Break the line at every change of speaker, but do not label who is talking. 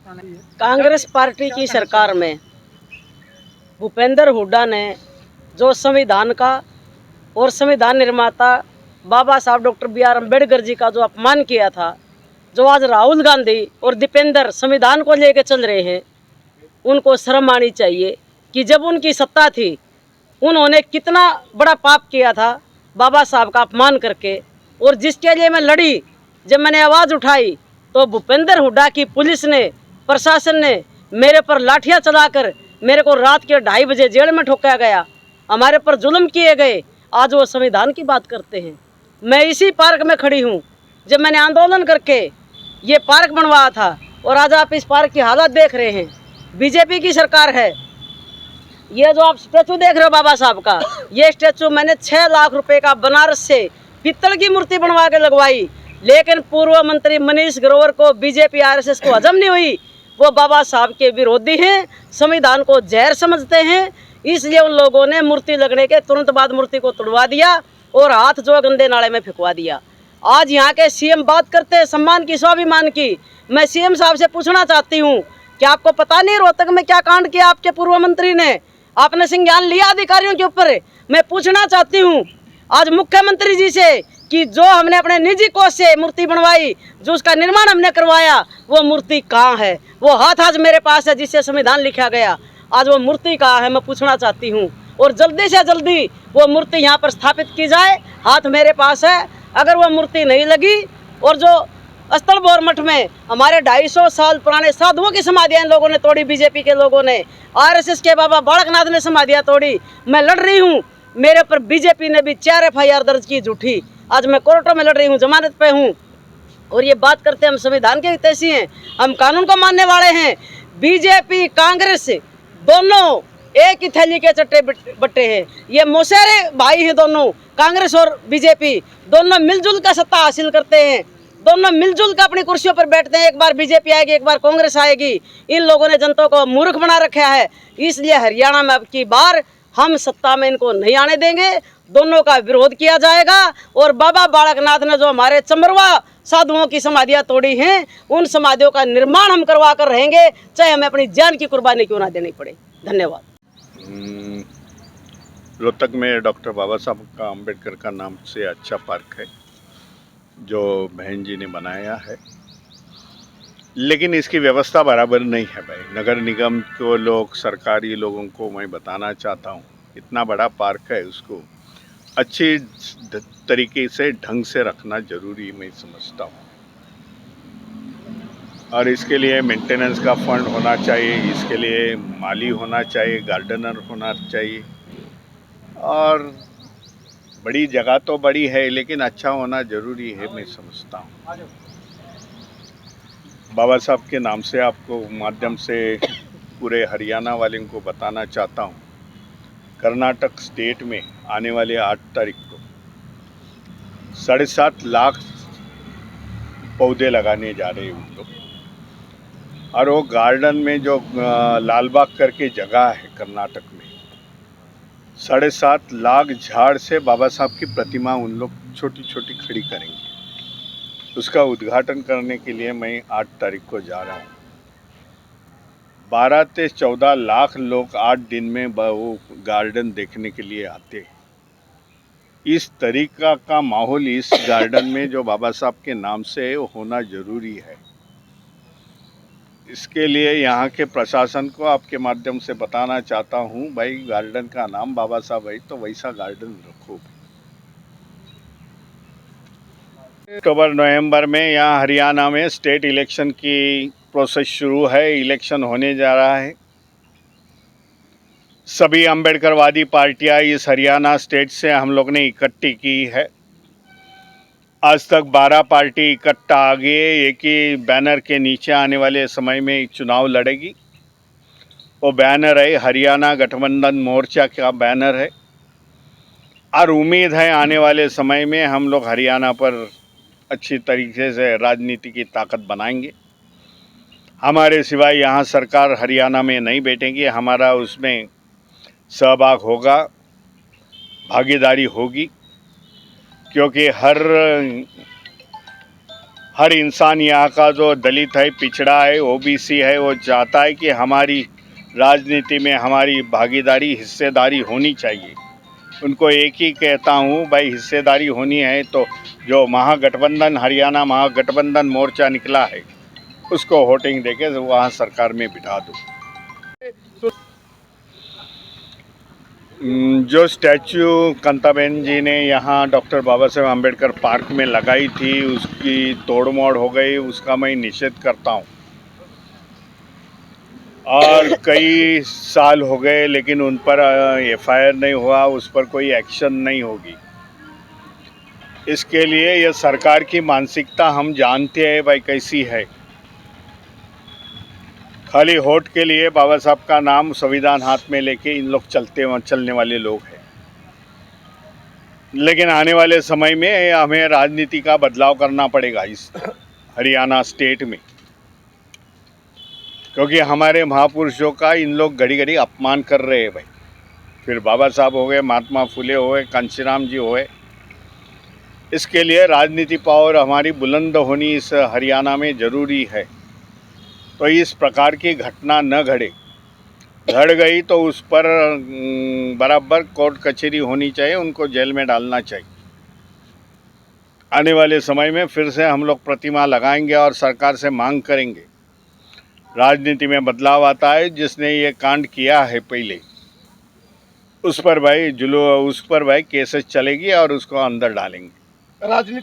Congress party की सरकार में भूपेंद्र हुड्डा ने जो संविधान का और संविधान निर्माता बाबा साहब डॉक्टर B.R. अम्बेडकर जी का जो अपमान किया था, जो आज राहुल गांधी और दीपेंद्र संविधान को लेकर चल रहे हैं, उनको शर्म आनी चाहिए कि जब उनकी सत्ता थी उन्होंने कितना बड़ा पाप किया था बाबा साहब का अपमान करके। और जिसके लिए मैं लड़ी, जब मैंने आवाज़ उठाई तो भूपेंद्र हुड्डा की पुलिस ने, प्रशासन ने मेरे पर लाठियां चलाकर मेरे को रात के 2:30 बजे जेल में ठोका गया, हमारे पर जुल्म किए गए। आज वो संविधान की बात करते हैं। मैं इसी पार्क में खड़ी हूँ जब मैंने आंदोलन करके ये पार्क बनवाया था, और आज आप इस पार्क की हालत देख रहे हैं। बीजेपी की सरकार है। ये जो आप स्टैचू देख रहे हो बाबा साहब का, ये स्टैचू मैंने 6 लाख रुपए का बनारस से पित्तल की मूर्ति बनवा के लगवाई, लेकिन पूर्व मंत्री मनीष ग्रोवर को, बीजेपी RSS को हजम नहीं हुई। वो बाबा साहब के विरोधी हैं, संविधान को जहर समझते हैं, इसलिए उन लोगों ने मूर्ति लगने के तुरंत बाद मूर्ति को तोड़वा दिया और हाथ जो गंदे नाले में फेंकवा दिया। आज यहाँ के CM बात करते हैं सम्मान की, स्वाभिमान की। मैं CM साहब से पूछना चाहती हूँ, क्या आपको पता नहीं रोहतक में क्या कांड किया आपके पूर्व मंत्री ने? आपने संज्ञान लिया अधिकारियों के ऊपर? मैं पूछना चाहती हूँ आज मुख्यमंत्री जी से कि जो हमने अपने निजी कोष से मूर्ति बनवाई, जो उसका निर्माण हमने करवाया, वो मूर्ति कहाँ है? वो हाथ आज मेरे पास है जिससे संविधान लिखा गया, आज वो मूर्ति कहाँ है? मैं पूछना चाहती हूँ। और जल्दी से जल्दी वो मूर्ति यहाँ पर स्थापित की जाए। हाथ मेरे पास है, अगर वो मूर्ति नहीं लगी, और जो स्थलभोर मठ में हमारे 250 साल पुराने साधुओं की समाधियां इन लोगों ने तोड़ी, बीजेपी के लोगों ने, RSS के बाबा बालकनाथ ने समाधियां तोड़ी। मैं लड़ रही हूं, मेरे पर बीजेपी ने भी 4 FIR दर्ज की झूठी। आज मैं कोर्टों में लड़ रही हूं, जमानत पे हूं। और ये बात करते हैं हम संविधान के हितैषी हैं, हम कानून को मानने वाले हैं। बीजेपी कांग्रेस दोनों एक ही थैली के चट्टे बट्टे हैं। ये मौसेरे भाई हैं दोनों, कांग्रेस और बीजेपी दोनों मिलजुल कर सत्ता हासिल करते हैं, दोनों मिलजुल कर अपनी कुर्सियों पर बैठते हैं। एक बार बीजेपी आएगी, एक बार कांग्रेस आएगी। इन लोगों ने जनता को मूर्ख बना रखा है, इसलिए हरियाणा में अब की बार हम सत्ता में इनको नहीं आने देंगे। दोनों का विरोध किया जाएगा। और बाबा बालकनाथ ने जो हमारे चमरवा साधुओं की समाधियां तोड़ी हैं, उन समाधियों का निर्माण हम करवा कर रहेंगे, चाहे हमें अपनी जान की कुर्बानी क्यों ना देनी पड़े। धन्यवाद।
रोहतक में डॉक्टर बाबा साहब का अम्बेडकर का नाम से अच्छा पार्क है जो बहन जी ने बनाया है, लेकिन इसकी व्यवस्था बराबर नहीं है भाई। नगर निगम को लोग, सरकारी लोगों को मैं बताना चाहता हूँ, इतना बड़ा पार्क है, उसको अच्छी तरीके से, ढंग से रखना जरूरी मैं समझता हूँ। और इसके लिए मेंटेनेंस का फंड होना चाहिए, इसके लिए माली होना चाहिए, गार्डनर होना चाहिए। और बड़ी जगह तो बड़ी है, लेकिन अच्छा होना जरूरी है, मैं समझता हूँ। बाबा साहब के नाम से आपको माध्यम से पूरे हरियाणा वाले को बताना चाहता हूँ, कर्नाटक स्टेट में आने वाले 8 तारीख को 7.5 लाख पौधे लगाने जा रहे हैं उन लोग। और वो गार्डन में जो लालबाग करके जगह है कर्नाटक में, 7.5 लाख झाड़ से बाबा साहब की प्रतिमा उन लोग छोटी छोटी खड़ी करेंगे। उसका उद्घाटन करने के लिए मैं 8 तारीख को जा रहा हूँ। 12 से 14 लाख लोग 8 दिन में वो गार्डन देखने के लिए आते हैं। इस तरीका का माहौल इस गार्डन में जो बाबा साहब के नाम से है, वो होना जरूरी है। इसके लिए यहाँ के प्रशासन को आपके माध्यम से बताना चाहता हूँ, भाई गार्डन का नाम बाबा साहब है तो वैसा गार्डन रखो। अक्टूबर नवंबर में यहाँ हरियाणा में स्टेट इलेक्शन की प्रोसेस शुरू है, इलेक्शन होने जा रहा है। सभी अम्बेडकरवादी पार्टियाँ इस हरियाणा स्टेट से हम लोग ने इकट्ठी की है। आज तक 12 पार्टी इकट्ठा आ गई, एक ही बैनर के नीचे आने वाले समय में चुनाव लड़ेगी। वो बैनर है हरियाणा गठबंधन मोर्चा का बैनर है। और उम्मीद है आने वाले समय में हम लोग हरियाणा पर अच्छी तरीके से राजनीति की ताकत बनाएंगे। हमारे सिवाय यहाँ सरकार हरियाणा में नहीं बैठेगी, हमारा उसमें सहभाग होगा, भागीदारी होगी, क्योंकि हर इंसान यहाँ का जो दलित है, पिछड़ा है, ओबीसी है, वो चाहता है कि हमारी राजनीति में हमारी भागीदारी, हिस्सेदारी होनी चाहिए। उनको एक ही कहता हूँ, भाई हिस्सेदारी होनी है तो जो महागठबंधन, हरियाणा महागठबंधन मोर्चा निकला है, उसको वोटिंग देके वहाँ सरकार में बिठा दो। जो स्टैच्यू कांताबेन जी ने यहाँ डॉक्टर बाबा साहेब आम्बेडकर पार्क में लगाई थी, उसकी तोड़मोड़ हो गई, उसका मैं निषेध करता हूँ। और कई साल हो गए लेकिन उन पर एफआईआर नहीं हुआ, उस पर कोई एक्शन नहीं होगी। इसके लिए यह सरकार की मानसिकता हम जानते हैं भाई कैसी है। खाली वोट के लिए बाबा साहब का नाम, संविधान हाथ में लेके इन लोग चलने वाले लोग हैं। लेकिन आने वाले समय में हमें राजनीति का बदलाव करना पड़ेगा इस हरियाणा स्टेट में, क्योंकि हमारे महापुरुषों का इन लोग घड़ी घड़ी अपमान कर रहे हैं भाई। फिर बाबा साहब हो गए, महात्मा फुले हो गए, कांशीराम जी हो गए। इसके लिए राजनीति पावर हमारी बुलंद होनी इस हरियाणा में ज़रूरी है। तो इस प्रकार की घटना न घड़े, घड़ गई तो उस पर बराबर कोर्ट कचहरी होनी चाहिए, उनको जेल में डालना चाहिए। आने वाले समय में फिर से हम लोग प्रतिमा लगाएंगे और सरकार से मांग करेंगे। राजनीति में बदलाव आता है, जिसने ये कांड किया है पहले उस पर भाई केसेस चलेगी और उसको अंदर डालेंगे।
राजनीति